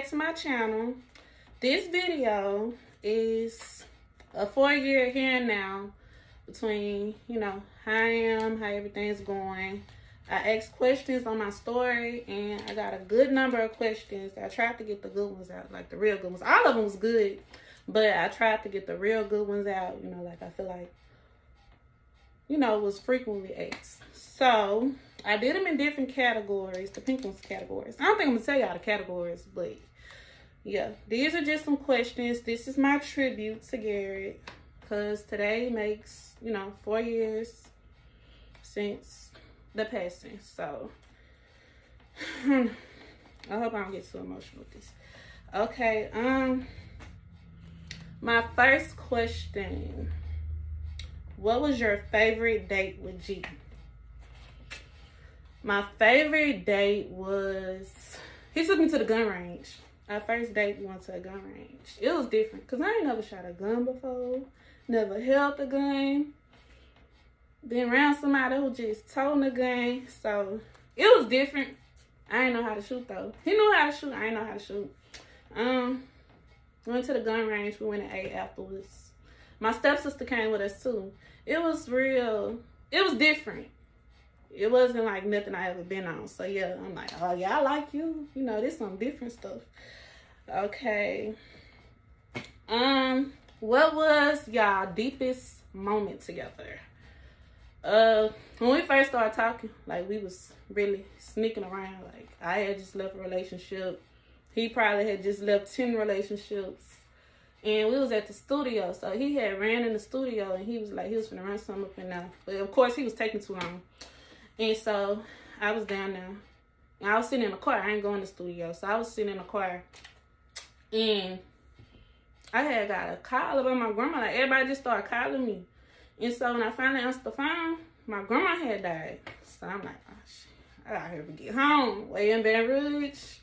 back to my channel. This video is a 4-year here and now between, you know, how I am, how everything's going. I asked questions on my story and I got a good number of questions. I tried to get the good ones out, like the real good ones. All of them was good, but I tried to get the real good ones out, you know, like I feel like, you know, was frequently asked. So I did them in different categories, the pink ones categories. I don't think I'm gonna tell y'all the categories, but yeah, these are just some questions. This is my tribute to Garrett, because today makes, you know, 4 years since the passing. So I hope I don't get too emotional with this. Okay, my first question: what was your favorite date with G? My favorite date was, he took me to the gun range. Our first date, we went to a gun range. It was different because I ain't never shot a gun before, never held a gun, been around somebody who just told a gun. So it was different. I didn't know how to shoot though. He knew how to shoot, I didn't know how to shoot. Went to the gun range, we went and ate afterwards. My stepsister came with us too. It was real, it was different. It wasn't like nothing I ever been on. So yeah, I'm like, oh yeah, I like you. You know, this some different stuff. Okay. What was y'all deepest moment together? When we first started talking, like we was really sneaking around. Like I had just left a relationship. He probably had just left 10 relationships. And we was at the studio. So he had ran in the studio and he was like, he was finna run something up and down. But of course he was taking too long. And so I was down there. And I was sitting in the car. I ain't going to the studio. So I was sitting in the car. And I had got a call about my grandma. Like everybody just started calling me. And so when I finally answered the phone, my grandma had died. So I'm like, oh shit, I gotta hurry to get home. Way in Baton Rouge.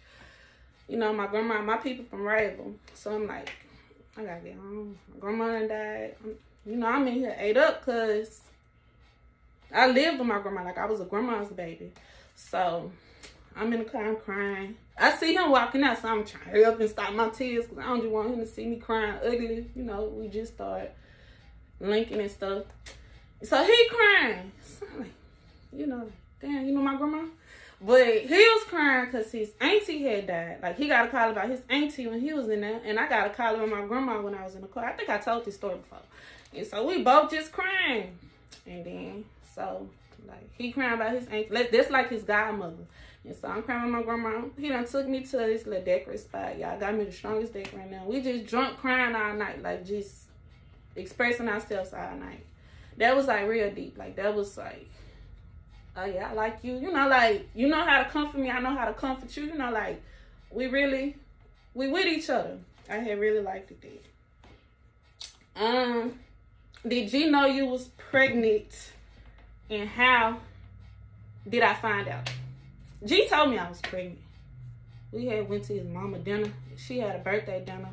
You know, my grandma, my people from Ravel. So I'm like, I gotta get home. My grandma done died. You know, I'm in here ate up because I lived with my grandma. Like I was a grandma's baby. So I'm in the car, I'm crying. I see him walking out, so I'm trying to hurry up and stop my tears because I don't just want him to see me crying ugly. You know, we just started linking and stuff. So he crying. So I'm like, you know, damn, you know my grandma? But he was crying because his auntie had died. Like, he got a call about his auntie when he was in there. And I got a call about my grandma when I was in the car. I think I told this story before. And so we both just crying. And then, so, like, he crying about his auntie. That's like his godmother. And so I'm crying about my grandma. He done took me to this little decorative spot. Y'all got me the strongest deck right now. We just drunk crying all night. Like, just expressing ourselves all night. That was, like, real deep. Like, that was, like, oh yeah, I like you. You know, like, you know how to comfort me. I know how to comfort you. You know, like, we with each other. I had really liked it there. Did you know you was pregnant? And how did I find out? G told me I was pregnant. We had went to his mama dinner. She had a birthday dinner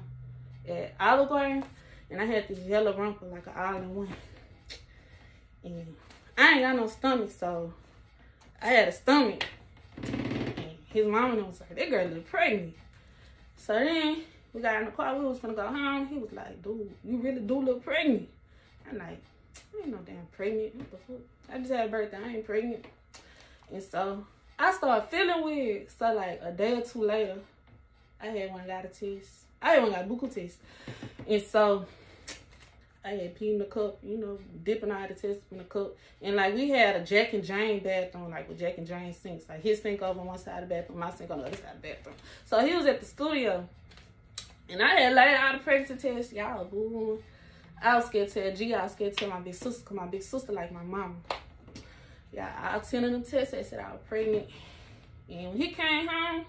at Olive Garden. And I had this yellow rumple, like an all-in-one. And I ain't got no stomach, so I had a stomach. And his mama was like, that girl look pregnant. So then we got in the car. We was finna go home. He was like, dude, you really do look pregnant. I'm like, I ain't no damn pregnant. What the fuck? I just had a birthday. I ain't pregnant. And so I started feeling weird. So like a day or two later, I had one got a test. I had one got a buccal test. And so I had peed in the cup, you know, dipping out the test in the cup. And like we had a Jack and Jane bathroom, like with Jack and Jane sinks. Like his sink over on one side of the bathroom, my sink on the other side of the bathroom. So he was at the studio. And I had laid out a pregnancy test. Y'all boo-hooing. I was scared to tell G. I was scared to tell my big sister, because my big sister like my mama. Yeah, I attended the test. They said I was pregnant. And when he came home,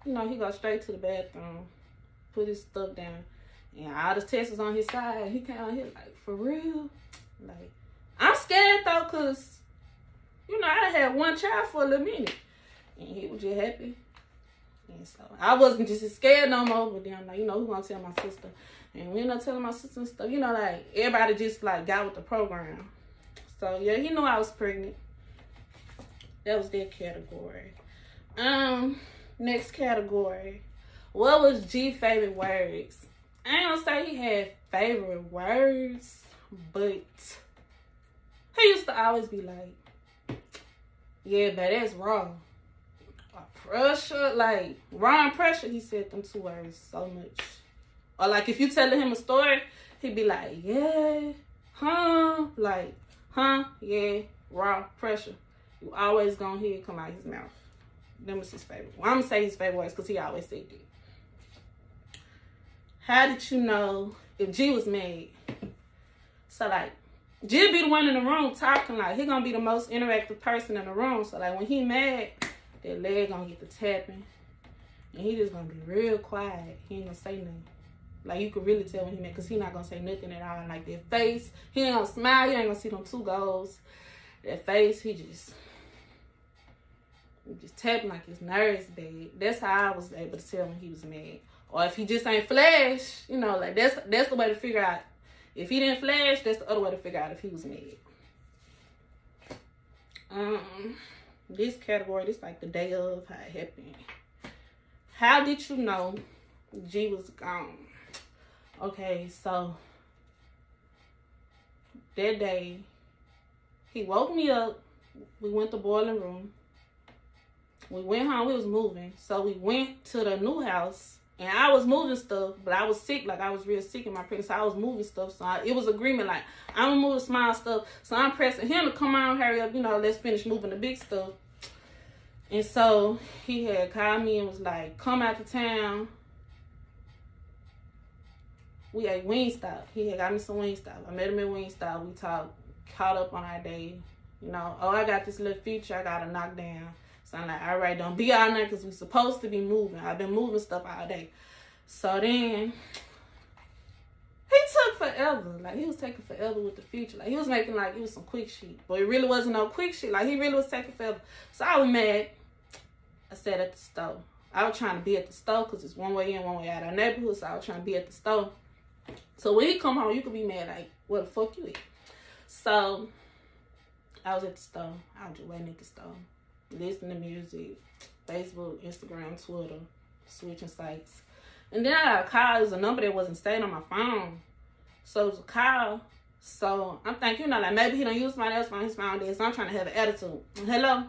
you know, he go straight to the bathroom, put his stuff down. And all the tests was on his side. He came out here like, for real? Like, I'm scared though, because, you know, I had one child for a little minute. And he was just happy. And so I wasn't just as scared no more. But then I'm like, you know, who gonna tell my sister? And we ended up telling my sister and stuff. You know, like, everybody just, like, got with the program. So, yeah, he knew I was pregnant. That was that category. Next category. What was G's favorite words? I ain't gonna say he had favorite words, but he used to always be like, yeah, but that's raw. Pressure, like, raw and pressure, he said them 2 words so much. Or like if you telling him a story, he'd be like, yeah, huh? Like, huh? Yeah, raw, pressure. You always gonna hear it come out his mouth. Them was his favorite. Well, I'm gonna say his favorite words because he always said it. How did you know if G was mad? So like, G be the one in the room talking, like he gonna be the most interactive person in the room. So like when he mad, that leg gonna get the tapping. And he just gonna be real quiet. He ain't gonna say nothing. Like you could really tell when he mad because he not gonna say nothing at all. Like that face, he ain't gonna smile, you ain't gonna see them 2 goals. That face, he just tapping like his nerves bad. That's how I was able to tell when he was mad. Or if he just ain't flash, you know, like that's the way to figure out. If he didn't flash, that's the other way to figure out if he was mad. This category, this like the day of how it happened. How did you know G was gone? Okay, so that day, he woke me up. We went to boiling room. We went home. We was moving. So we went to the new house. And I was moving stuff. But I was sick. Like, I was real sick in my pregnancy. So I was moving stuff. So it was agreement. Like, I'm going to move the small stuff. So I'm pressing him to come on, hurry up. You know, let's finish moving the big stuff. And so he had called me and was like, come out to town. We ate Wingstop. He had got me some Wingstop. I met him at Wingstop. We talked, caught up on our day. You know, oh, I got this little feature I got to knock down. So I'm like, all right, don't be all night because we supposed to be moving. I've been moving stuff all day. So then he took forever. Like, he was taking forever with the feature. Like, he was making like it was some quick shit. But it really wasn't no quick shit. Like, he really was taking forever. So I was mad. I sat at the stove. I was trying to be at the stove because it's one way in, one way out of our neighborhood. So I was trying to be at the stove. So when he come home, you could be mad like, what the fuck you at? So I was at the stove. I was just waiting at the stove. Listening to music, Facebook, Instagram, Twitter, switching sites. And then I got a call. It was a number that wasn't staying on my phone. So it was a call. So I'm thinking, you know, like maybe he don't use somebody else's phone. His phone did. So I'm trying to have an attitude. Hello?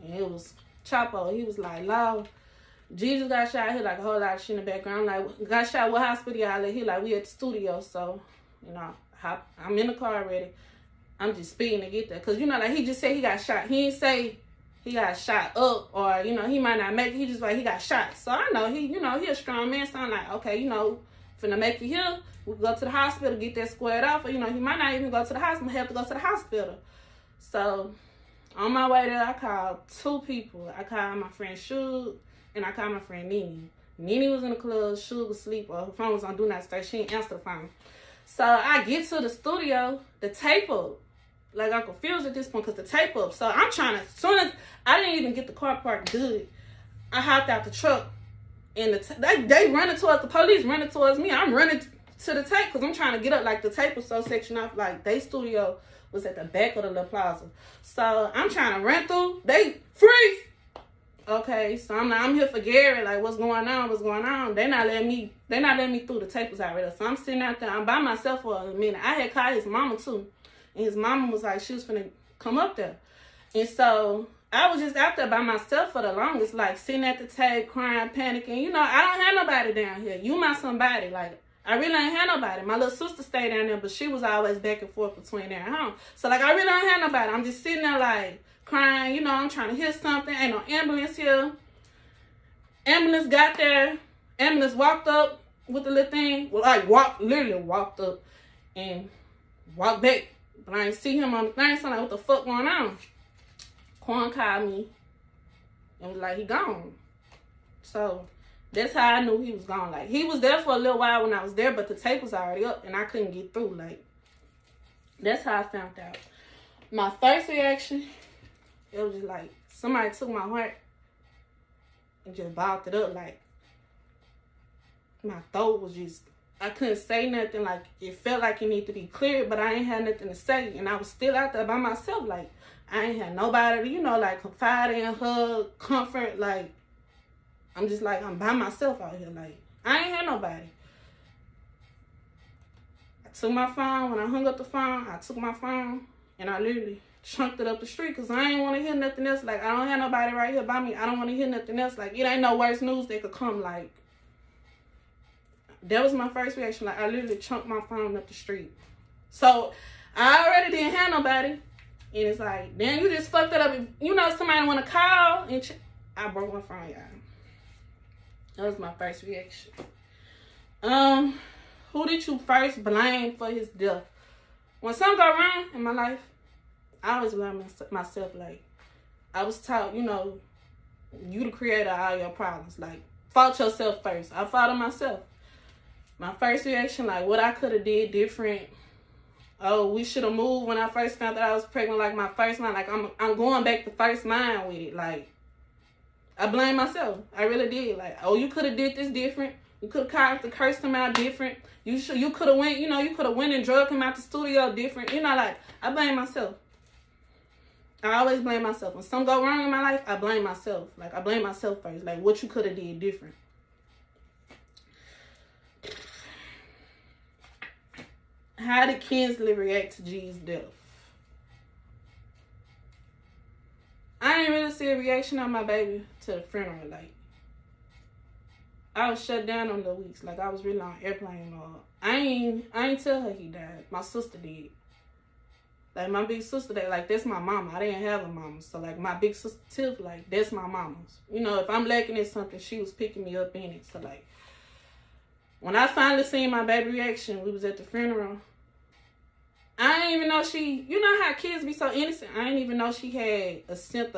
And it was Chapo. He was like, Lord, Jesus got shot. He like a whole lot of shit in the background. I'm like, got shot. What hospital y'all at? He like, we at the studio. So, you know, I'm in the car already. I'm just speeding to get there. Because, you know, like, he just said he got shot. He didn't say he got shot up or, you know, he might not make it. He just like, he got shot. So I know he, you know, he a strong man. So I'm like, okay, you know, finna make it here. We go to the hospital, get that squared off. Or, you know, he might not even go to the hospital. Have to go to the hospital. So on my way there, I called 2 people. I called my friend Shug and I called my friend Nene. Nene was in the club. Shug was asleep or her phone was on Do Not Disturb. She didn't answer the phone. So I get to the studio, the tape up. Like, I'm confused at this point because the tape up. So I'm trying to, as soon as I didn't even get the car parked good, I hopped out the truck and they running towards the police, running towards me. I'm running to the tape because I'm trying to get up. Like, the tape was so sectioned off. Like, they studio was at the back of the little plaza. So I'm trying to run through. They freeze. Okay, so I'm here for Gary. Like, what's going on? What's going on? They not letting me through. The tape was already up. So I'm sitting out there. I'm by myself for a minute. I had called his mama too. And his mama was like, she was finna come up there. And so I was just out there by myself for the longest, like sitting at the tape, crying, panicking. You know, I don't have nobody down here. You my somebody. Like, I really ain't have nobody. My little sister stayed down there, but she was always back and forth between there and home. So, like, I really don't have nobody. I'm just sitting there, like, crying. You know, I'm trying to hear something. Ain't no ambulance here. Ambulance got there. Ambulance walked up with the little thing. Well, like, literally walked up and walked back. But I ain't see him on the thing, so I'm like, what the fuck going on? Quan called me and was like, he gone. So that's how I knew he was gone. Like, he was there for a little while when I was there, but the tape was already up and I couldn't get through. Like, that's how I found out. My first reaction, it was just like somebody took my heart and just balled it up. Like, my throat was just, I couldn't say nothing. Like, it felt like it needed to be cleared, but I ain't had nothing to say. And I was still out there by myself. Like, I ain't had nobody to, you know, like, confide in, hug, comfort. Like, I'm just like, I'm by myself out here. Like, I ain't had nobody. I took my phone. When I hung up the phone, I took my phone and I literally chunked it up the street because I ain't want to hear nothing else. Like, I don't have nobody right here by me. I don't want to hear nothing else. Like, it ain't no worse news that could come. Like, that was my first reaction. Like, I literally chunked my phone up the street. So, I already didn't have nobody. And it's like, damn, you just fucked it up. If, you know, somebody want to call. And I broke my phone, y'all. That was my first reaction. Who did you first blame for his death? When something go wrong in my life, I always blame myself. Like, I was taught, you know, you the creator of all your problems. Like, fault yourself first. I faulted myself. My first reaction, like, what I could have did different. Oh, we should have moved when I first found out I was pregnant. Like, my first mind, like, I'm going back to first mind with it. Like, I blame myself. I really did. Like, oh, you could have did this different. You could have cursed him out different. You could have went, you know, you could have went and drug him out the studio different. You know, like, I blame myself. I always blame myself. When something go wrong in my life, I blame myself. Like, I blame myself first. Like, what you could have did different. How did Kinsley react to G's death? I didn't really see a reaction on my baby to the funeral. Like, I was shut down on the weeks. Like, I was really on airplane mode. I ain't tell her he died. My sister did. Like, my big sister, that's my mama. I didn't have a mama. So, like, my big sister Tiff, like, that's my mama's. You know, if I'm lacking in something, she was picking me up in it. So, like, when I finally seen my baby reaction, we was at the funeral. I didn't even know she, you know how kids be so innocent. I didn't even know she had a sense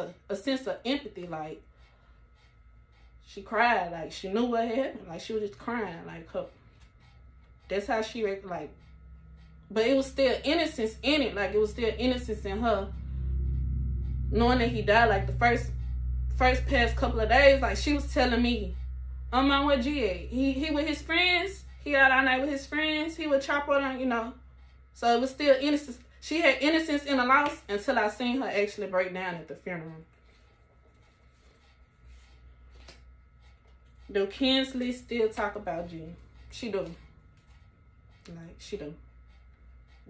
of empathy. Like, she cried. Like, she knew what happened. Like, she was just crying. Like, that's how she reacted. Like, but it was still innocence in it. Like, it was still innocence in her. Knowing that he died, like, the first past couple of days, like, she was telling me, my where G at? He with his friends. He out all night with his friends. He would chop on, you know. So it was still innocence. She had innocence in the loss until I seen her actually break down at the funeral. Do Kinsley still talk about G? She do. Like, she do.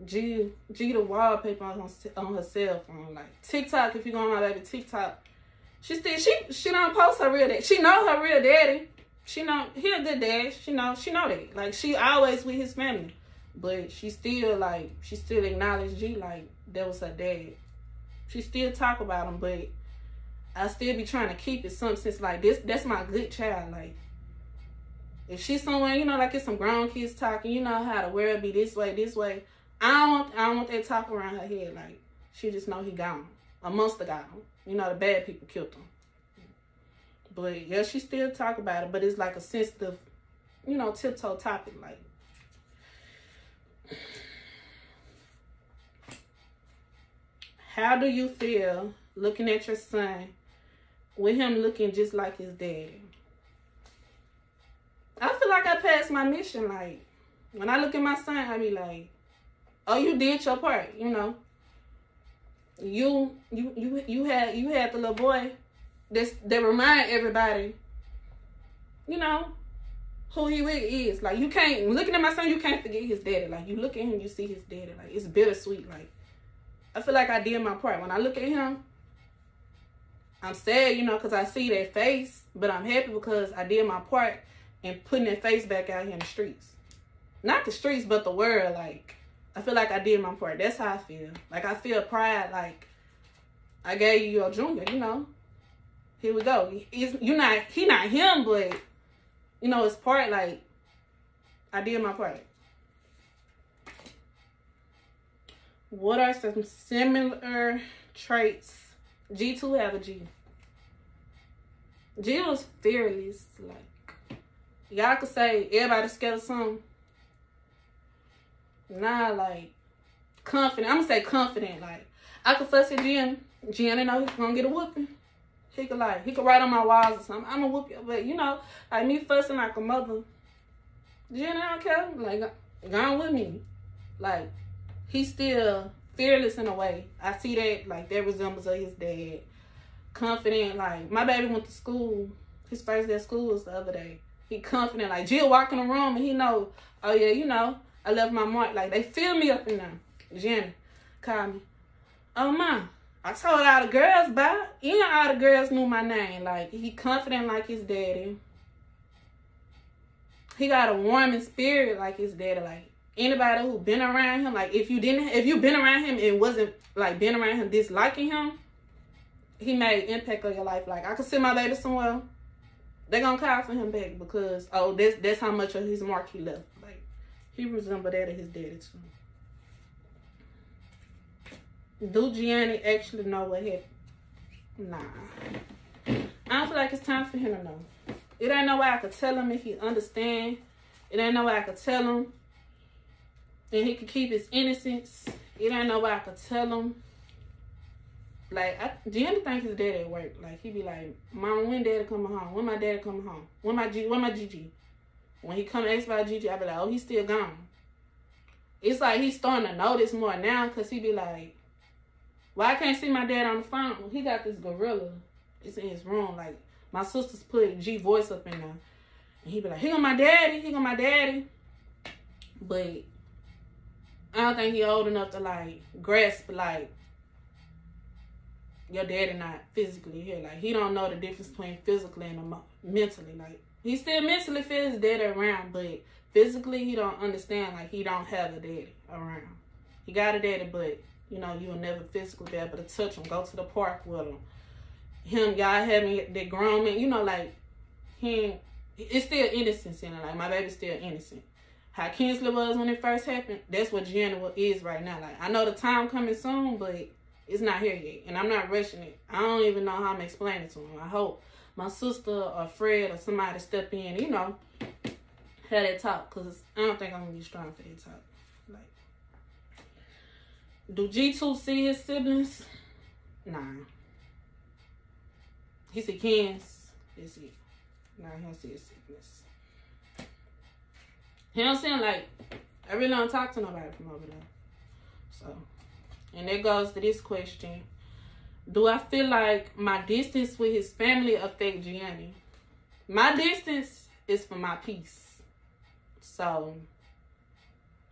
G the wallpaper on her cell phone. Like, TikTok, if you go on my baby TikTok, she don't post her real daddy. She know her real daddy. She know he a good dad. She know that. Like, she always with his family. But she still acknowledge G like that was her dad. She still talk about him, but I still be trying to keep it some sense like this. That's my good child. Like, if she's somewhere, you know, like it's some grown kids talking, you know how the world be this way. I don't want that talk around her head. Like, she just know he gone. A monster got him. You know, the bad people killed him. But yeah, she still talk about it, but it's like a sensitive, you know, tiptoe topic. Like, how do you feel looking at your son with him looking just like his dad? I feel like I passed my mission. Like, when I look at my son, I be like, oh, you did your part, you know. You had the little boy that remind everybody, you know, who he really is. Like, you can't, looking at my son, you can't forget his daddy. Like, you look at him, you see his daddy. Like, it's bittersweet. Like, I feel like I did my part. When I look at him, I'm sad, you know, because I see that face, but I'm happy because I did my part in putting that face back out here in the streets. Not the streets, but the world. Like, I feel like I did my part. That's how I feel. Like, I feel pride. Like, I gave you your junior, you know. Here we go. He not him, but, you know, it's part. Like, I did my part. What are some similar traits? G2 have a G. G was fearless. Like, y'all could say everybody's scared of something. Nah, like, confident. I'm gonna say confident. Like, I could fuss at G didn't know he was gonna get a whooping. He could write on my walls or something. I'm gonna whoop you. But, you know, like me fussing like a mother. G, I don't care. Like, gone with me. Like, he's still fearless in a way. I see that, like, that resembles of his dad. Confident. Like, my baby went to school His first day of school was the other day. He confident, like, Jill walk in the room and he know, oh yeah, you know, I left my mark. Like, they fill me up in there. Jenny called me. Oh, Mom, I told all the girls about it. Even all the girls knew my name. Like, he confident like his daddy. He got a warming spirit like his daddy. Like, anybody who been around him, like, if you been around him and wasn't, like, been around him disliking him, he made impact on your life. Like, I could send my baby somewhere. They're going to call for him back because, oh, that's how much of his mark he left. Like, he resembled that of his daddy, too. Do Gianni actually know what happened? Nah. I don't feel like it's time for him to know. It ain't no way I could tell him if he understand. It ain't no way I could tell him and he could keep his innocence. It ain't no way I could tell him. Like, Gianni think his dad at work. Like, he be like, Mom, when daddy coming home? When my daddy coming home? When my Gigi? When he come to ask about Gigi, I be like, oh, he's still gone. It's like he's starting to notice more now because he be like, well, I can't see my dad on the phone. He got this gorilla. It's in his room. Like, my sisters put G voice up in there. And he be like, he got my daddy. He got my daddy. But I don't think he old enough to, like, grasp, like, your daddy not physically here. Like, he don't know the difference between physically and mentally. Like, he still mentally feels his daddy around, but physically he don't understand, like, he don't have a daddy around. He got a daddy, but, you know, you will never physically be able to touch him, go to the park with him. Y'all having that grown man, you know, like, it's still innocence in it. Like, my baby's still innocent. How Kinsley was when it first happened, that's what Gianna is right now. Like, I know the time coming soon, but it's not here yet. And I'm not rushing it. I don't even know how I'm explaining it to him. I hope my sister or Fred or somebody step in, you know, have that talk. Because I don't think I'm going to be strong for that talk. Like, do G2 see his siblings? Nah. He see Kens. That's it. Nah, he don't see his siblings. He don't seem like, I really don't talk to nobody from over there. So, and that goes to this question. Do I feel like my distance with his family affect Gianni? My distance is for my peace. So,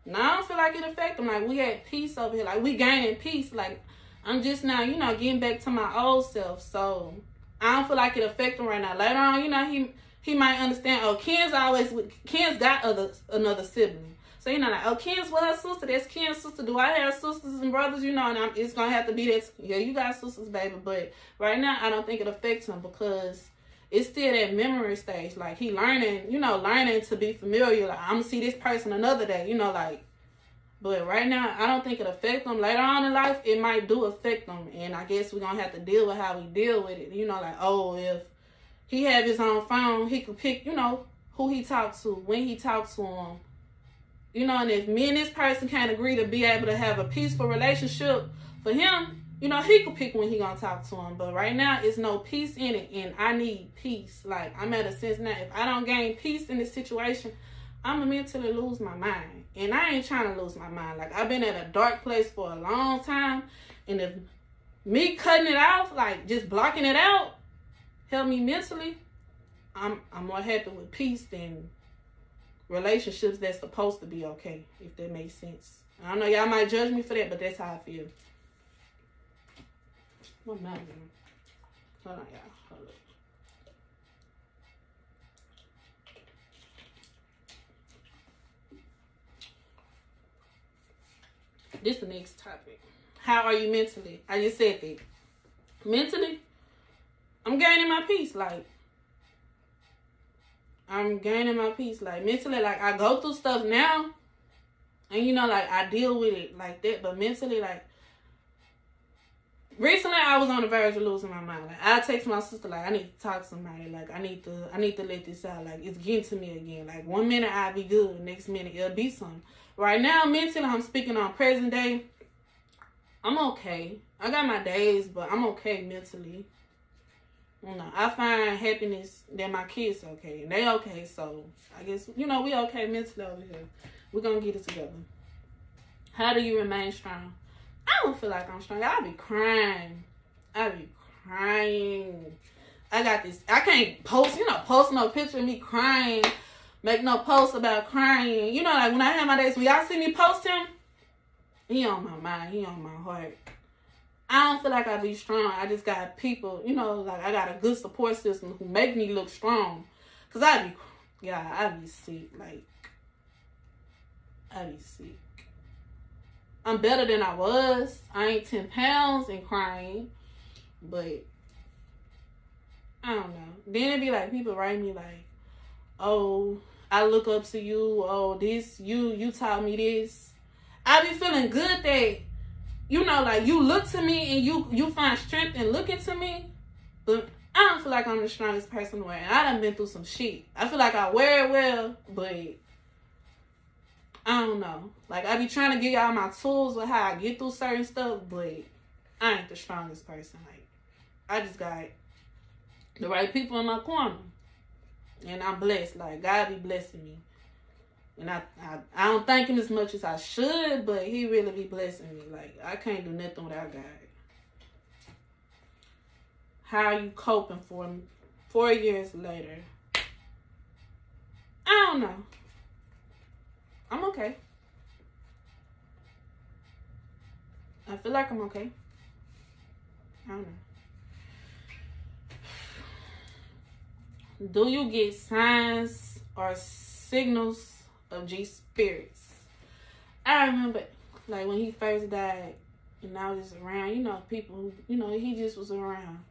now I don't feel like it affect him. Like, we had peace over here. Like, we gaining peace. Like, I'm just now, you know, getting back to my old self. So, I don't feel like it affect him right now. Later on, you know, he might understand, oh, Ken's got another sibling. So, you know, like, oh, Ken's with her sister. That's Ken's sister. Do I have sisters and brothers? You know, and it's going to have to be that. Yeah, you got sisters, baby. But right now, I don't think it affects him because it's still that memory stage. Like, he learning to be familiar. Like, I'm going to see this person another day, you know, like. But right now, I don't think it affects them. Later on in life, it might do affect them. And I guess we're going to have to deal with how we deal with it. You know, like, oh, if he have his own phone, he could pick, you know, who he talks to, when he talks to him. You know, and if me and this person can't agree to be able to have a peaceful relationship for him, you know, he could pick when he gonna talk to him. But right now, it's no peace in it, and I need peace. Like, I'm at a sense now, if I don't gain peace in this situation, I'm gonna mentally lose my mind. And I ain't trying to lose my mind. Like, I've been at a dark place for a long time, and if me cutting it off, like, just blocking it out, help me mentally, I'm more happy with peace than relationships that's supposed to be okay, if that makes sense. I know y'all might judge me for that, but that's how I feel. What matter? Hold on, y'all. Hold up. This is the next topic. How are you mentally? I just said that. Mentally, I'm gaining my peace. Like, I'm gaining my peace. Like, mentally, like, I go through stuff now. And, you know, like, I deal with it like that. But mentally, like, recently I was on the verge of losing my mind. Like, I text my sister, like, I need to talk to somebody. Like, I need to let this out. Like, it's getting to me again. Like, 1 minute I'll be good. Next minute it'll be something. Right now, mentally, I'm speaking on present day. I'm okay. I got my days, but I'm okay mentally. You know, I find happiness that my kids okay. And they okay, so I guess, you know, we okay mentally over here. We're going to get it together. How do you remain strong? I don't feel like I'm strong. I be crying. I I got this. I can't post, post no picture of me crying. Make no post about crying. Like when I have my days, when y'all see me post him, he on my mind. He on my heart. I don't feel like I be strong. I just got people, like I got a good support system who make me look strong. Cause I be sick. Like, I be sick. I'm better than I was. I ain't 10 pounds and crying. But, I don't know. Then it be like, people write me like, oh, I look up to you. Oh, this, you taught me this. I be feeling good that, like you look to me and you find strength in looking to me. But I don't feel like I'm the strongest person to wear. And I done been through some shit. I feel like I wear it well, but I don't know. Like, I be trying to give y'all my tools with how I get through certain stuff, but I ain't the strongest person. Like, I just got the right people in my corner. And I'm blessed. Like, God be blessing me. And I don't thank him as much as I should, but he really be blessing me. Like, I can't do nothing without God. How are you coping 4 years later? I don't know. I'm okay. I feel like I'm okay. I don't know. Do you get signs or signals of G spirits? I remember, like, when he first died, and I was just around, people who, he just was around.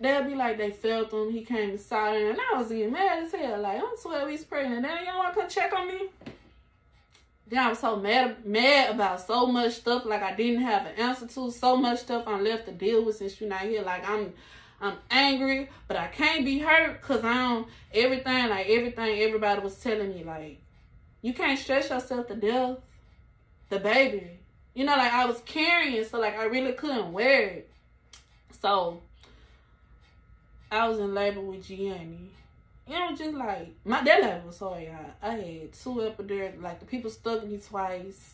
They'll be like, they felt him, he came inside, and I was getting mad as hell. Like, I'm 12 weeks pregnant, now you don't want to come check on me? Then I was so mad about so much stuff, like I didn't have an answer to. So much stuff I'm left to deal with since you're not here. Like, I'm angry, but I can't be hurt because everything everybody was telling me, like, you can't stress yourself to death. The baby. Like, I was carrying, so, like, I really couldn't wear it. So, I was in labor with Gianni. Just like, that labor was hard, y'all. I had 2 epidurals. Like, the people stuck me twice.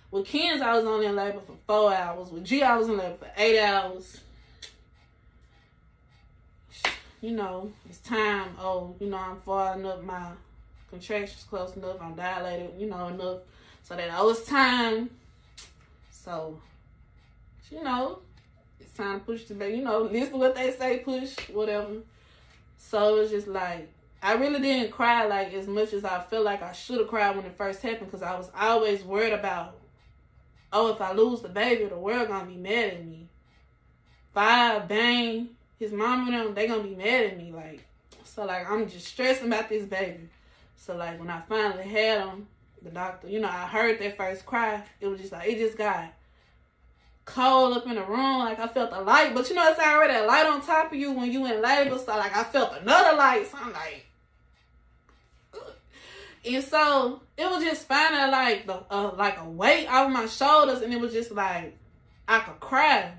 With Kens, I was only in labor for 4 hours. With G, I was in labor for 8 hours. It's time. Oh, I'm following up my contractions close enough. I'm dilated, enough. So that it's time. So, it's time to push the baby. Listen to what they say, push, whatever. So it's just like, I really didn't cry like as much as I feel like I should have cried when it first happened, because I was always worried about, if I lose the baby, the world gonna be mad at me. If I bang his mom and them, they gonna be mad at me. Like, so like, I'm just stressing about this baby. So like, when I finally had him, the doctor, I heard that first cry. It was just like, it just got cold up in the room. Like, I felt a light, but it's already a light on top of you when you in labor. So like, I felt another light. So I'm like, ugh. And so it was just finding like a weight off my shoulders, and it was just like I could cry.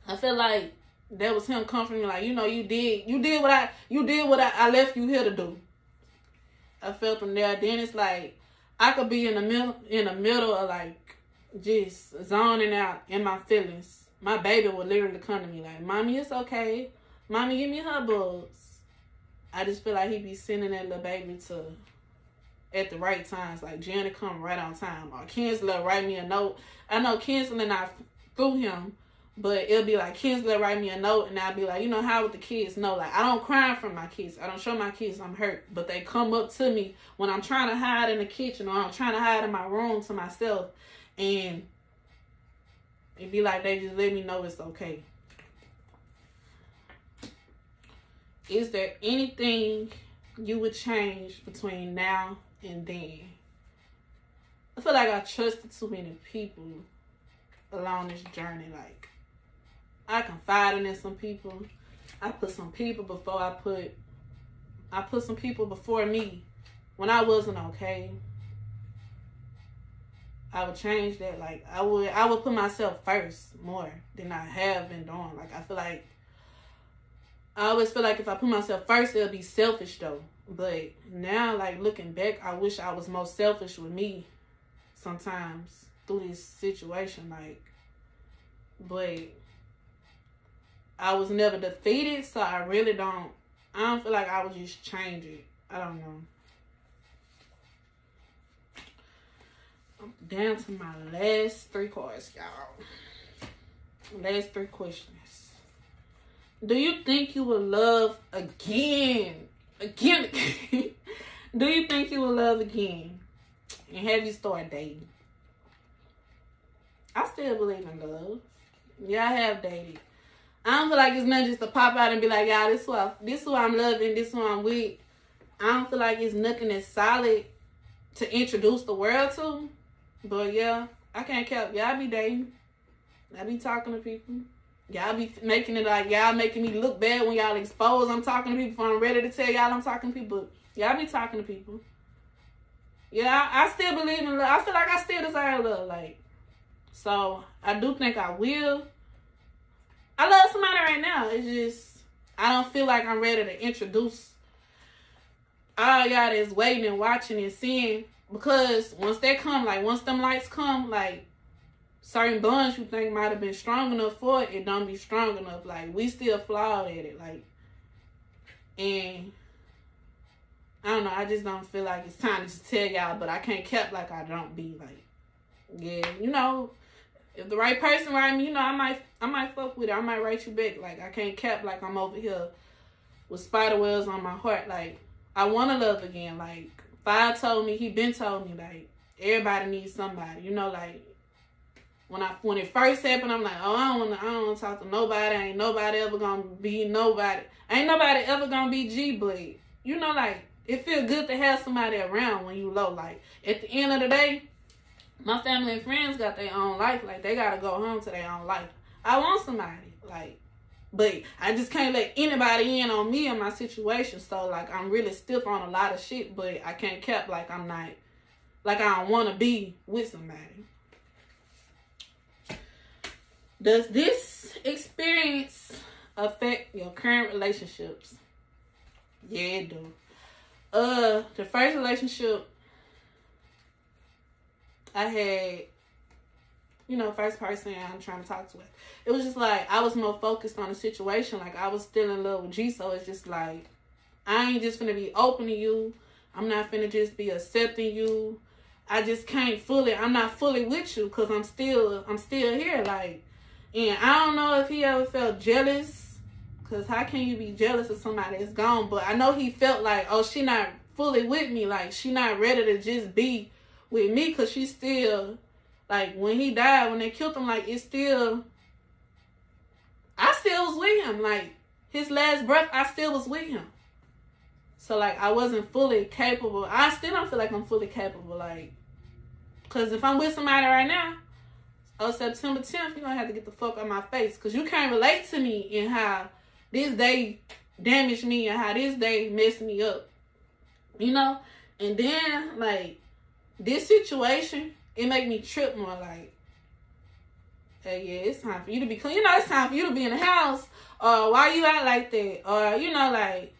I feel like that was him comforting me. Like, you did what I left you here to do. I felt him there. Then it's like I could be in the middle of like just zoning out in my feelings. My baby would literally come to me like, Mommy, it's okay. Mommy, give me her bugs. I just feel like he be sending that little baby at the right times. Like, Jenna come right on time. Or Kinsley write me a note. I know Kinsley and I through him, but it'll be like Kinsley write me a note, and I'll be like, how would the kids know? Like, I don't cry in front of my kids. I don't show my kids I'm hurt. But they come up to me when I'm trying to hide in the kitchen, or I'm trying to hide in my room to myself. And it'd be like they just let me know it's okay. Is there anything you would change between now and then? I feel like I trusted too many people along this journey. Like, I confided in some people. I put some people before I put some people before me when I wasn't okay. I would change that. Like, I would put myself first more than I have been doing. Like, I always feel like if I put myself first, it'll be selfish though. But now, like, looking back, I wish I was more selfish with me sometimes through this situation. Like, but I was never defeated, so I don't feel like I would just change it. I don't know. I'm down to my last 3 cards, y'all. Last 3 questions. Do you think you will love again? Again. Do you think you will love again? And have you started dating? I still believe in love. Yeah, I have dated. I don't feel like it's nothing just to pop out and be like, y'all, this who I'm loving, this who I'm with. I don't feel like it's nothing that's solid to introduce the world to. But yeah, I can't count. Y'all be dating. I be talking to people. Y'all be making it like y'all making me look bad when y'all expose I'm talking to people before I'm ready to tell y'all I'm talking to people. Y'all be talking to people. Yeah, I still believe in love. I feel like I still desire love. Like, so I do think I will. I love somebody right now. It's just, I don't feel like I'm ready to introduce all y'all that's waiting and watching and seeing. Because once they come, like, once them lights come, like, certain bonds you think might have been strong enough for it, it don't be strong enough. Like, we still flawed at it. Like, and I don't know. I just don't feel like it's time to just tell y'all, but I can't keep like I don't be. Like, yeah, you know, if the right person write me, you know, I might fuck with it. I might write you back. Like, I can't cap like I'm over here with spider webs on my heart. Like, I want to love again. Like, Five told me, he been told me, like, everybody needs somebody. You know, like, when it first happened, I'm like, oh, I don't want to talk to nobody. Ain't nobody ever gonna be nobody. Ain't nobody ever gonna be G, but, you know, like, it feel good to have somebody around when you low. Like, at the end of the day, my family and friends got their own life. Like, they got to go home to their own life. I want somebody. Like, but I just can't let anybody in on me and my situation. So, like, I'm really stiff on a lot of shit. But I can't keep like I'm not, like I don't want to be with somebody. Does this experience affect your current relationships? Yeah, it do. The first relationship I had, you know, first person I'm trying to talk to it. It was just like, I was more focused on the situation. Like, I was still in love with G, so it's just like, I ain't just finna be open to you. I'm not finna just be accepting you. I just can't I'm not fully with you because I'm still here. Like, and I don't know if he ever felt jealous. Because how can you be jealous of somebody that's gone? But I know he felt like, oh, she not fully with me. Like, she not ready to just be with me. Because she still, like, when he died, when they killed him, like, I still was with him. Like, his last breath, I still was with him. So, like, I wasn't fully capable. I still don't feel like I'm fully capable. Like, because if I'm with somebody right now, September 10th, you're going to have to get the fuck out my face. Because you can't relate to me in how this day damaged me and how this day messed me up. You know? And then, like, this situation, it make me trip more. Like, hey, yeah, it's time for you to be clean. You know, it's time for you to be in the house. Or why you out like that? Or, you know, like,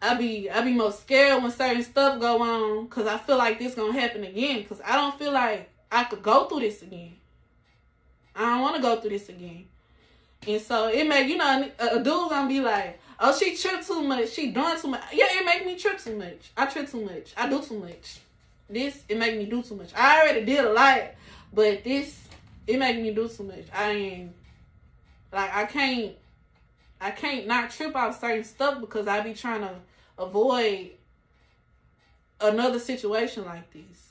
I be more scared when certain stuff go on. Because I feel like this going to happen again. Because I don't feel like I could go through this again. I don't want to go through this again. And so it make, you know, a dude gonna be like, oh, she tripped too much. She doing too much. Yeah, it make me trip too much. I trip too much. I do too much. This, it make me do too much. I already did a lot, but this, it make me do too much. I can't not trip off certain stuff because I be trying to avoid another situation like this.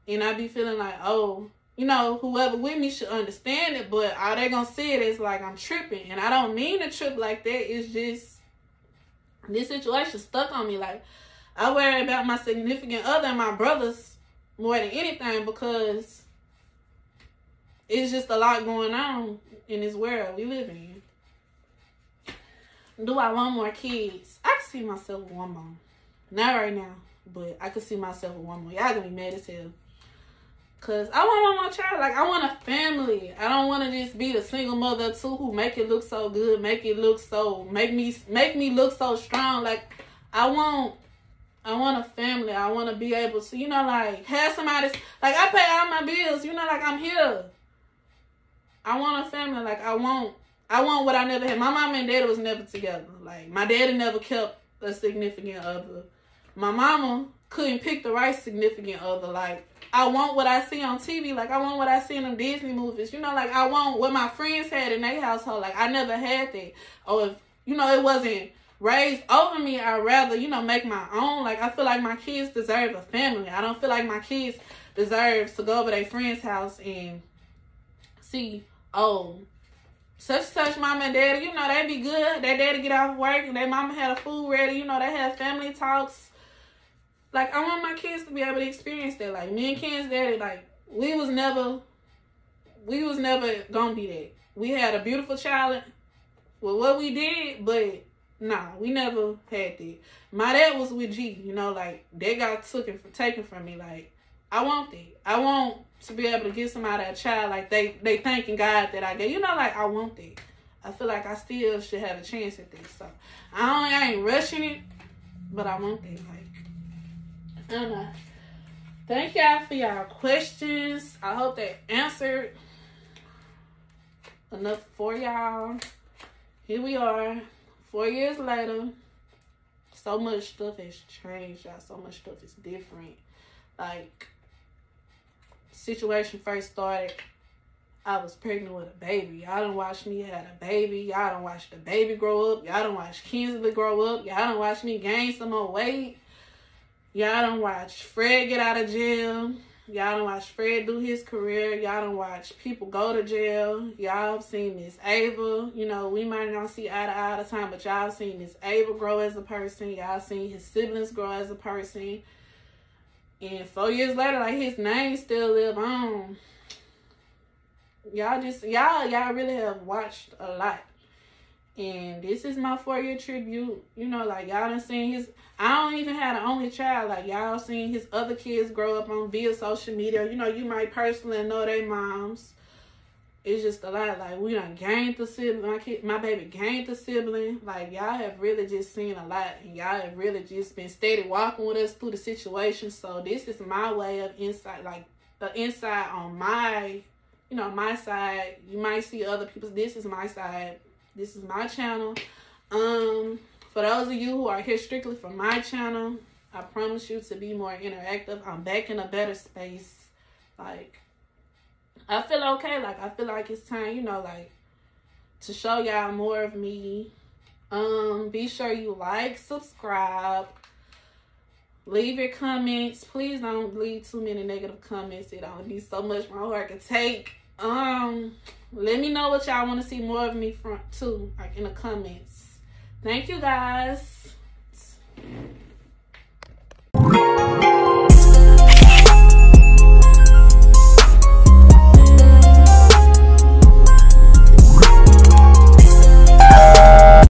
And I be feeling like, oh, you know, whoever with me should understand it, but all they gonna see it is like I'm tripping. And I don't mean to trip like that. It's just, this situation stuck on me. Like, I worry about my significant other and my brothers more than anything because it's just a lot going on in this world we live in. Do I want more kids? I can see myself with one more. Not right now, but I could see myself with one more. Y'all gonna be mad as hell. Because I want one more child. Like, I want a family. I don't want to just be the single mother too who make it look so good, make me look so strong. Like, I want a family. I want to be able to, you know, like, have somebody, like, I pay all my bills, you know, like, I'm here. I want a family. Like, I want what I never had. My mom and daddy was never together. Like, my daddy never kept a significant other. My mama couldn't pick the right significant other. Like, I want what I see on TV. Like, I want what I see in them Disney movies. You know, like, I want what my friends had in their household. Like, I never had that. Or if, you know, it wasn't raised over me, I'd rather, you know, make my own. Like, I feel like my kids deserve a family. I don't feel like my kids deserve to go over their friend's house and see, oh, such mama and daddy, you know, they be good. Their daddy get off work and their mama had a food ready. You know, they have family talks. Like, I want my kids to be able to experience that. Like, me and Ken's daddy, like, we was never gonna be that. We had a beautiful child with what we did, but nah, we never had that. My dad was with G, you know, like, they got taken from me. Like, I want that. I want to be able to give somebody a child like they thanking God that I get. You know, like, I want that. I feel like I still should have a chance at this. So, I ain't rushing it, but I want that. Like, I don't know. Thank y'all for y'all questions. I hope they answered enough for y'all. Here we are, 4 years later. So much stuff has changed, y'all. So much stuff is different. Like, situation first started, I was pregnant with a baby. Y'all done watched me have a baby. Y'all done watched the baby grow up. Y'all done watched Kinsley grow up. Y'all done watched me gain some more weight. Y'all done watch Fred get out of jail. Y'all done watch Fred do his career. Y'all done watch people go to jail. Y'all have seen Miss Ava. You know, we might not see eye to eye all the time, but y'all seen Miss Ava grow as a person. Y'all seen his siblings grow as a person. And 4 years later, like, his name still live on. Y'all really have watched a lot. And this is my 4-year tribute. You know, like, y'all done seen his... I don't even have an only child. Like, y'all seen his other kids grow up on via social media. You know, you might personally know their moms. It's just a lot. Like, we done gained the sibling. My baby gained the sibling. Like, y'all have really just seen a lot. And y'all have really just been steady walking with us through the situation. So, this is my way of insight. Like, the insight on my... You know, my side. You might see other people's. This is my side. This is my channel. For those of you who are here strictly for my channel, I promise you to be more interactive. I'm back in a better space. Like, I feel okay. Like, I feel like it's time, you know, like, to show y'all more of me. Be sure you like, subscribe, leave your comments. Please don't leave too many negative comments. It only be so much my heart can take. Let me know what y'all want to see more of me from too, like, in the comments. Thank you, guys.